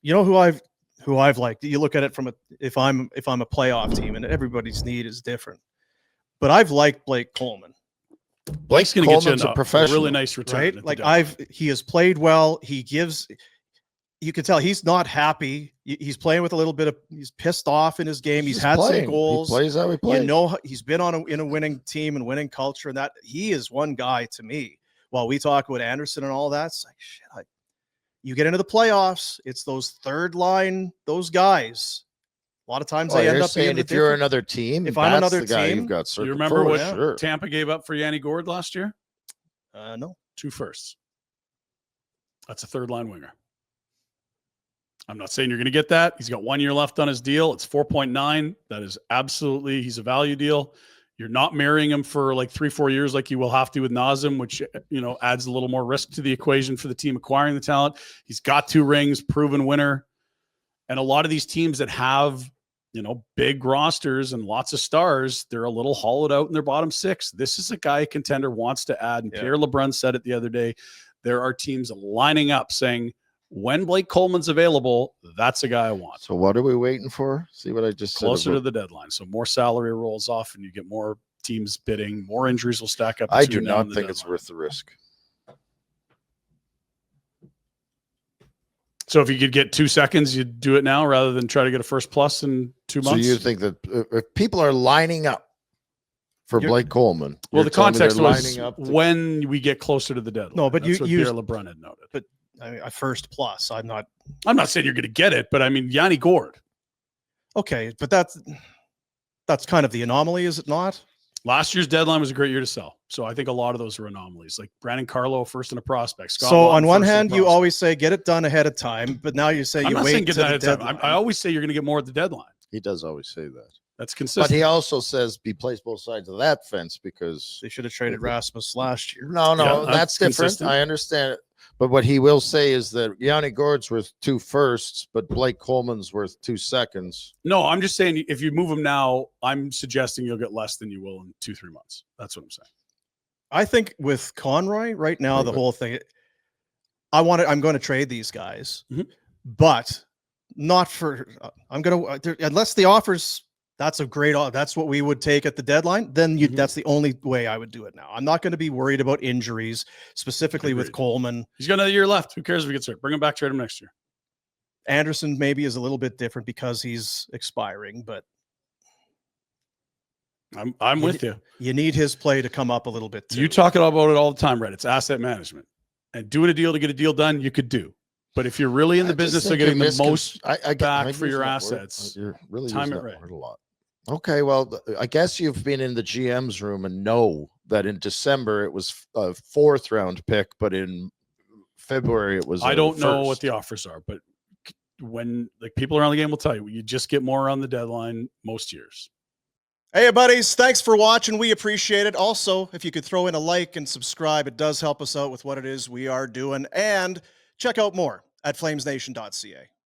You know who I've liked. You look at it from if I'm a playoff team, and everybody's need is different. But I've liked Blake Coleman. Blake's going to get you a professional, really nice return, right? Like he has played well. He gives. You can tell he's not happy. He's playing with a little bit of. He's pissed off in his game. He's had some goals. He plays how he plays. You know, he's been in a winning team and winning culture, and that he is one guy to me. While we talk about Anderson and all that, it's like shit. You get into the playoffs, it's those third line, those guys. A lot of times they end up being if you're another team, if I'm another team, you've got. You remember what Tampa gave up for Yanni Gourde last year? No, 2 firsts. That's a third line winger. I'm not saying you're going to get that. He's got 1 year left on his deal. It's 4.9. That is absolutely, he's a value deal. You're not marrying him for like 3-4 years like you will have to with Nazem, which, adds a little more risk to the equation for the team acquiring the talent. He's got 2 rings, proven winner. And a lot of these teams that have, big rosters and lots of stars, they're a little hollowed out in their bottom 6. This is a guy a contender wants to add. And Pierre LeBrun said it the other day. There are teams lining up saying, when Blake Coleman's available, that's a guy I want. So what are we waiting for? See what I just said? Closer to the deadline. So more salary rolls off and you get more teams bidding. More injuries will stack up. I do not think it's worth the risk. So if you could get 2 seconds, you'd do it now rather than try to get a first plus in 2 months? So you think that if people are lining up for Blake Coleman. Well, the context was when we get closer to the deadline. No, but That's what Pierre LeBrun had noted. But I mean, a first plus. I'm not saying you're going to get it, but I mean, Yanni Gourde. Okay, but that's kind of the anomaly, is it not? Last year's deadline was a great year to sell. So I think a lot of those are anomalies, like Brandon Carlo, first in a prospect. Scott so Lawton, on one hand, you always say get it done ahead of time, but now you say you wait to the deadline. I always say you're going to get more at the deadline. He does always say that. That's consistent. But he also says he plays both sides of that fence because they should have traded Rasmus last year. No, that's different. Consistent. I understand it. But what he will say is that Yanni Gourde's worth 2 firsts, but Blake Coleman's worth 2 seconds. No, I'm just saying if you move him now, I'm suggesting you'll get less than you will in 2-3 months. That's what I'm saying. I think with Conroy right now, the whole thing, I'm going to trade these guys, but not for, unless the offers, that's what we would take at the deadline. Then that's the only way I would do it now. I'm not going to be worried about injuries, specifically with Coleman. He's got another year left. Who cares if he gets hurt? Bring him back, trade him next year. Anderson maybe is a little bit different because he's expiring, but I'm with you. You need his play to come up a little bit too. You talk about it all the time, Rhett. It's asset management. And doing a deal to get a deal done, you could do. But if you're really in the business of getting the most back for your assets, you're really time using it right. Word a lot. Okay, well, I guess you've been in the GM's room and know that in December it was a 4th round pick, but in February it was. I don't know what the offers are, but when people around the game will tell you just get more on the deadline most years. Hey, buddies, thanks for watching. We appreciate it. Also, if you could throw in a like and subscribe, it does help us out with what it is we are doing. And check out more at flamesnation.ca.